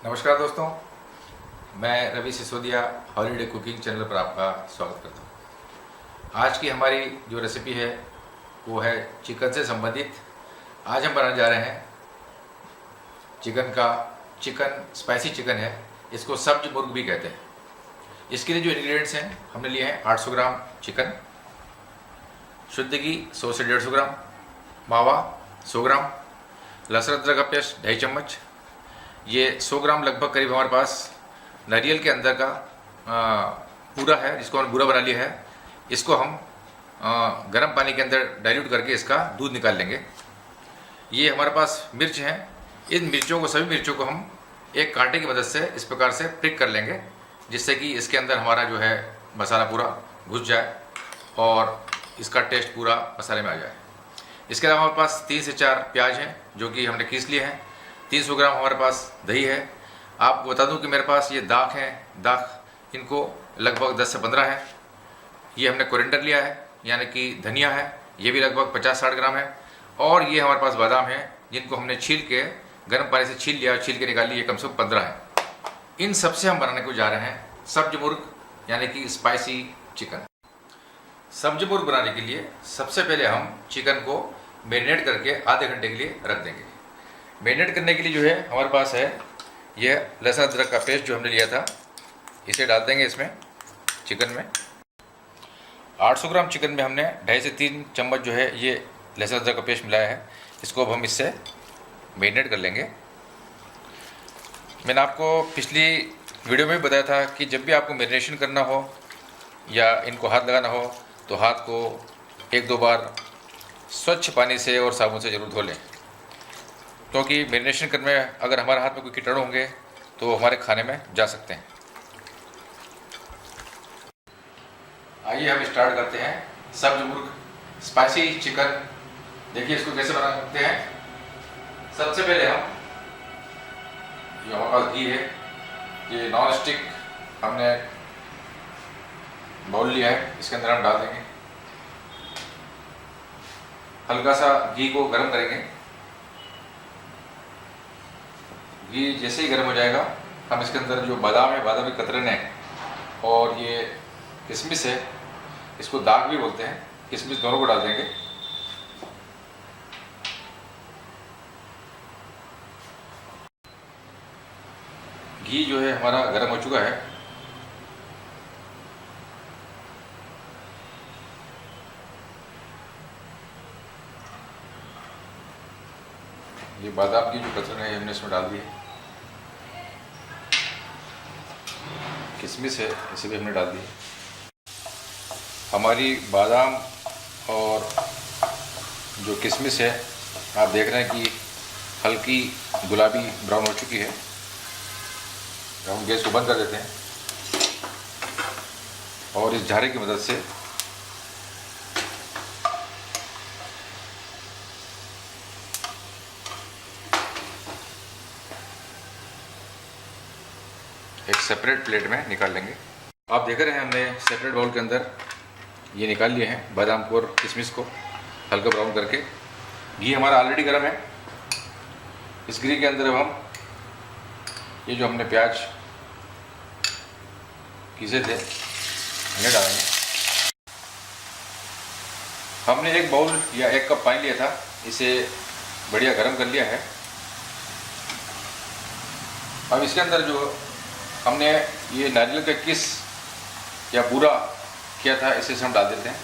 नमस्कार दोस्तों, मैं Ravi Sisodia holiday cooking channel पर आपका स्वागत करता हूँ। आज की हमारी जो रेसिपी है वो है चिकन से संबंधित। आज हम बनाने जा रहे हैं चिकन स्पाइसी चिकन है, इसको सब्ज मुर्ग भी कहते हैं। इसके लिए जो इंग्रेडिएंट्स हैं हमने लिए हैं 800 ग्राम चिकन, शुद्ध घी 100 से 150 ग्राम, मावा 100 ग्राम, लहसुन अदरक का पेस्ट 2.5 चम्मच, ये 100 ग्राम लगभग करीब हमारे पास नारियल के अंदर का पूरा है, जिसको हमने पूरा बना लिया है। इसको हम गर्म पानी के अंदर डाइल्यूट करके इसका दूध निकाल लेंगे। ये हमारे पास मिर्च हैं, इन मिर्चों को, सभी मिर्चों को हम एक कांटे की मदद से इस प्रकार से प्रिक कर लेंगे, जिससे कि इसके अंदर हमारा जो है मसाला पूरा घुस जाए और इसका टेस्ट पूरा मसाले में आ जाए। इसके अलावा हमारे पास 3 से 4 प्याज हैं जो कि हमने पीस लिए हैं। 300 ग्राम हमारे पास दही है। आपको बता दूं कि मेरे पास ये दाख हैं, दाख इनको लगभग 10 से 15 हैं। ये हमने कोरिएंडर लिया है, यानी कि धनिया है, ये भी लगभग 50-60 ग्राम है। और ये हमारे पास बादाम है, जिनको हमने छील के गर्म पानी से छील लिया, छील के निकाल लिए, कम से कम 15 है। इन सब से हम बनाने को जा रहे हैं सब्ज मुर्ग, यानी कि स्पाइसी चिकन। सब्ज मुर्ग बनाने के लिए सबसे पहले हम चिकन को मैरिनेट करके आधे घंटे के लिए रख देंगे। मैरिनेट करने के लिए जो है हमारे पास है यह लहसुन अदरक का पेस्ट जो हमने लिया था, इसे डाल देंगे इसमें चिकन में। 800 ग्राम चिकन में हमने 2.5 से 3 चम्मच जो है ये लहसुन अदरक का पेस्ट मिलाया है। इसको अब हम इससे मैरिनेट कर लेंगे। मैंने आपको पिछली वीडियो में भी बताया था कि जब भी आपको मैरिनेशन करना हो या इनको हाथ लगाना हो तो हाथ को 1-2 बार स्वच्छ पानी से और साबुन से ज़रूर धो लें, क्योंकि मैरिनेशन करने में अगर हमारे हाथ में कोई कीटाणु होंगे तो हमारे खाने में जा सकते हैं। आइए हम स्टार्ट करते हैं सब्ज मुर्ग स्पाइसी चिकन। देखिए इसको कैसे बना सकते हैं। सबसे पहले हम, जो हमारे पास घी है, ये नॉन स्टिक हमने बाउल लिया है, इसके अंदर हम डाल देंगे। हल्का सा घी को गर्म करेंगे। घी जैसे ही गर्म हो जाएगा, हम इसके अंदर जो बादाम है, बादाम के कतरन है, और ये किशमिश है, इसको दाग भी बोलते हैं, किशमिश दोनों को डाल देंगे। घी जो है हमारा गर्म हो चुका है। ये बादाम की जो कतरन है हमने इसमें डाल दी है। किशमिश है, इसे भी हमने डाल दी है। हमारी बादाम और जो किशमिश है, आप देख रहे हैं कि हल्की गुलाबी ब्राउन हो चुकी है। तो हम गैस को बंद कर देते हैं और इस झारे की मदद से एक सेपरेट प्लेट में निकाल लेंगे। आप देख रहे हैं हमने सेपरेट बाउल के अंदर ये निकाल लिए हैं बादाम को और किशमिश को हल्का ब्राउन करके। घी हमारा ऑलरेडी गर्म है। इस घी के अंदर अब हम ये जो हमने प्याज पीसे थे इन्हें डालेंगे। हमने 1 बाउल या 1 कप पानी लिया था, इसे बढ़िया गर्म कर लिया है। अब इसके अंदर जो हमने ये नारियल का किस या बूरा किया था, इसे हम डाल देते हैं।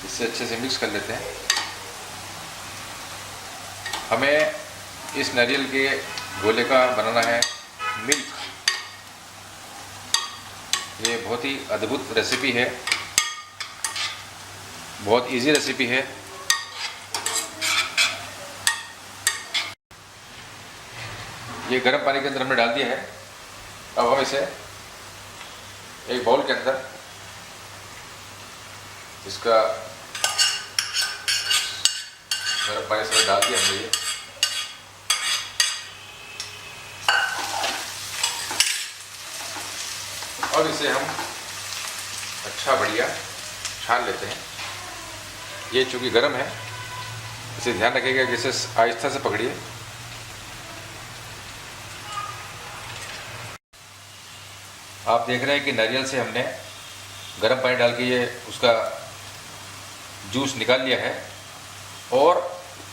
इससे अच्छे से मिक्स कर लेते हैं। हमें इस नारियल के गोले का बनाना है मिल्क। ये बहुत ही अद्भुत रेसिपी है, बहुत इजी रेसिपी है। ये गर्म पानी के अंदर हमने डाल दिया है। अब हम इसे एक बाउल के अंदर इसका गर्म पानी से डाल दिया हमने ये। अब इसे हम अच्छा बढ़िया छान लेते हैं। ये चूँकि गर्म है, इसे ध्यान रखिएगा कि इसे आहिस्ता से पकड़िए। आप देख रहे हैं कि नारियल से हमने गर्म पानी डाल के ये उसका जूस निकाल लिया है। और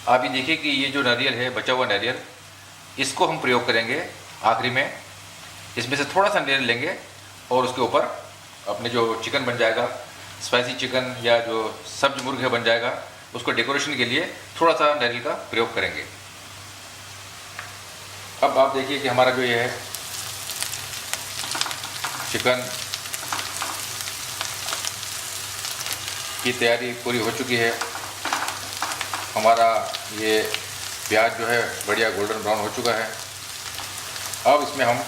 आप ये देखिए कि ये जो नारियल है, बचा हुआ नारियल, इसको हम प्रयोग करेंगे आखिरी में। इसमें से थोड़ा सा नारियल लेंगे और उसके ऊपर अपने जो चिकन बन जाएगा, स्पाइसी चिकन या जो सब्ज मुर्ग है बन जाएगा, उसको डेकोरेशन के लिए थोड़ा सा नारियल का प्रयोग करेंगे। अब आप देखिए कि हमारा जो ये है चिकन की तैयारी पूरी हो चुकी है। हमारा ये प्याज जो है बढ़िया गोल्डन ब्राउन हो चुका है। अब इसमें हम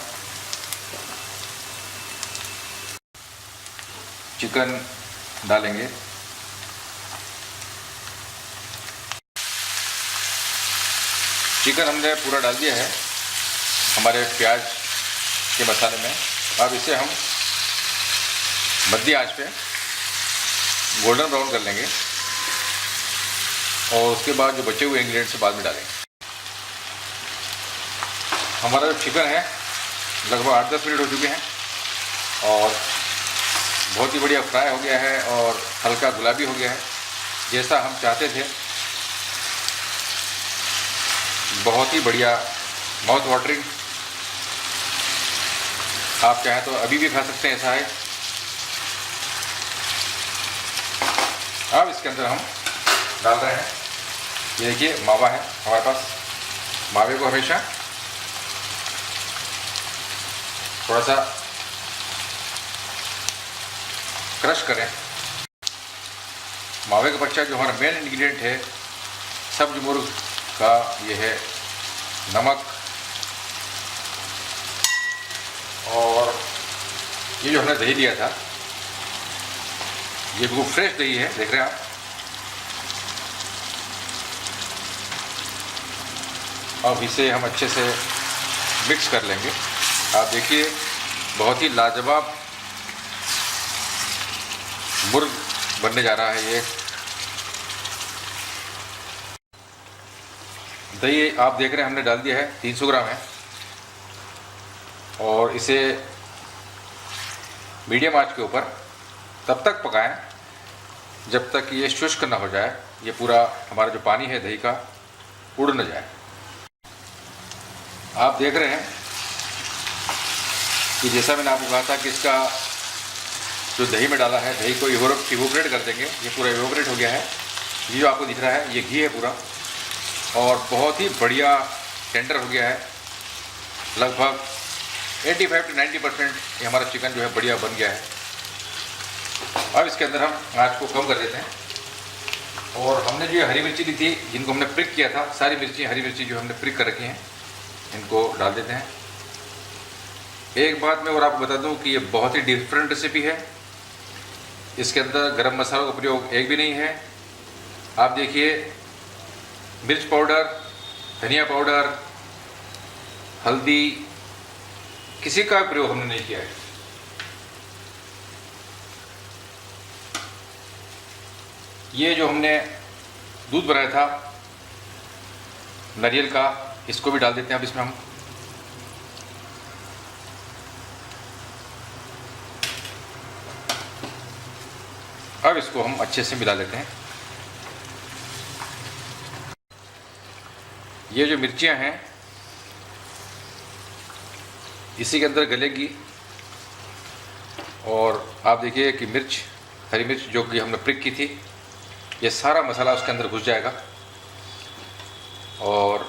चिकन डालेंगे। चिकन हमने पूरा डाल दिया है हमारे प्याज के मसाले में। अब इसे हम मध्य आंच पे गोल्डन ब्राउन कर लेंगे और उसके बाद जो बचे हुए इंग्रेडिएंट्स बाद में डालेंगे। हमारा जो चिकन है लगभग 8-10 मिनट हो चुके हैं और बहुत ही बढ़िया फ्राई हो गया है और हल्का गुलाबी हो गया है, जैसा हम चाहते थे। बहुत ही बढ़िया माउथ वाटरिंग। आप चाहें तो अभी भी खा सकते हैं, ऐसा है। अब इसके अंदर हम डाल रहे हैं, ये देखिए मावा है हमारे पास। मावे को हमेशा थोड़ा सा क्रश करें। मावे का बच्चा जो हमारा मेन इंग्रेडिएंट है सब्ज मुर्ग का, ये है नमक। और ये जो हमने दही लिया था, ये बिल्कुल फ्रेश दही है, देख रहे हैं आप। अब इसे हम अच्छे से मिक्स कर लेंगे। आप देखिए बहुत ही लाजवाब मुर्ग बनने जा रहा है। ये दही आप देख रहे हैं हमने डाल दिया है, 300 ग्राम है। और इसे मीडियम आंच के ऊपर तब तक पकाएं जब तक ये शुष्क ना हो जाए, ये पूरा हमारा जो पानी है दही का उड़ न जाए। आप देख रहे हैं कि जैसा मैंने आपको कहा था कि इसका जो दही में डाला है, दही को इवोपरेट कर देंगे। ये पूरा इवोपरेट हो गया है। ये जो आपको दिख रहा है ये घी है पूरा, और बहुत ही बढ़िया टेंडर हो गया है। लगभग 85 से 90% ये हमारा चिकन जो है बढ़िया बन गया है। अब इसके अंदर हम आँच को कम कर देते हैं। और हमने जो हरी मिर्ची ली थी, जिनको हमने प्रिक किया था, सारी मिर्ची हरी मिर्ची जो हमने प्रिक कर रखी हैं, इनको डाल देते हैं। एक बात मैं और आपको बता दूं कि ये बहुत ही डिफरेंट रेसिपी है। इसके अंदर गरम मसालों का प्रयोग एक भी नहीं है। आप देखिए मिर्च पाउडर, धनिया पाउडर, हल्दी, किसी का प्रयोग हमने नहीं किया है। ये जो हमने दूध बनाया था नारियल का, इसको भी डाल देते हैं अब इसमें हम। अब इसको हम अच्छे से मिला लेते हैं। ये जो मिर्चियां हैं इसी के अंदर गलेगी। और आप देखिए कि मिर्च, हरी मिर्च जो कि हमने प्रिक की थी, ये सारा मसाला उसके अंदर घुस जाएगा। और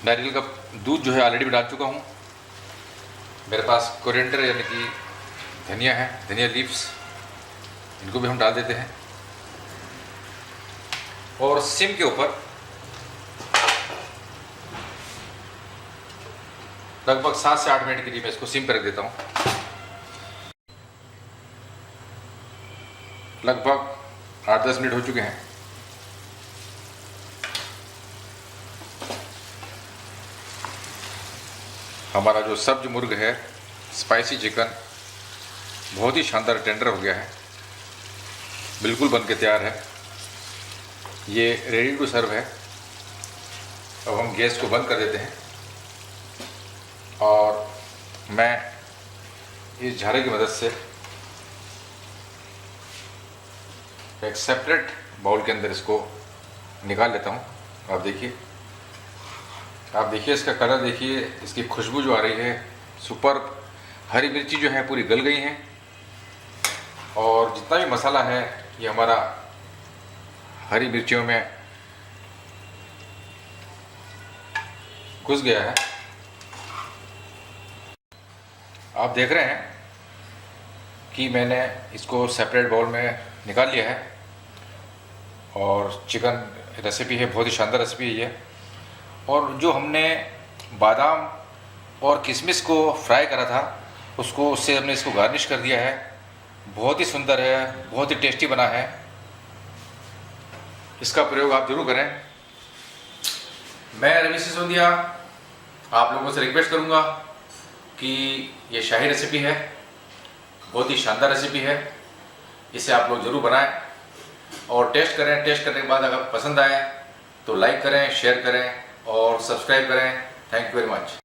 नारियल का दूध जो है ऑलरेडी भी डाल चुका हूँ। मेरे पास कोरिएंडर यानी कि धनिया है, धनिया लीव्स, इनको भी हम डाल देते हैं। और सिम के ऊपर लगभग 7 से 8 मिनट के लिए मैं इसको सिम पर रख देता हूँ। लगभग 8-10 मिनट हो चुके हैं। हमारा जो सब्ज मुर्ग है, स्पाइसी चिकन, बहुत ही शानदार टेंडर हो गया है, बिल्कुल बन के तैयार है। ये रेडी टू सर्व है। अब हम गैस को बंद कर देते हैं और मैं इस झारे की मदद से एक सेपरेट बाउल के अंदर इसको निकाल लेता हूँ। आप देखिए इसका कलर देखिए, इसकी खुशबू जो आ रही है सुपर। हरी मिर्ची जो है पूरी गल गई हैं और जितना भी मसाला है ये हमारा हरी मिर्चियों में घुस गया है। आप देख रहे हैं कि मैंने इसको सेपरेट बाउल में निकाल लिया है और चिकन रेसिपी है, बहुत ही शानदार रेसिपी है ये। और जो हमने बादाम और किशमिश को फ्राई करा था उससे हमने इसको गार्निश कर दिया है। बहुत ही सुंदर है, बहुत ही टेस्टी बना है। इसका प्रयोग आप जरूर करें। मैं रवि सिसोदिया आप लोगों से रिक्वेस्ट करूंगा कि ये शाही रेसिपी है, बहुत ही शानदार रेसिपी है, इसे आप लोग ज़रूर बनाएं और टेस्ट करें। टेस्ट करने के बाद अगर पसंद आए तो लाइक करें, शेयर करें और सब्सक्राइब करें। Thank you very much.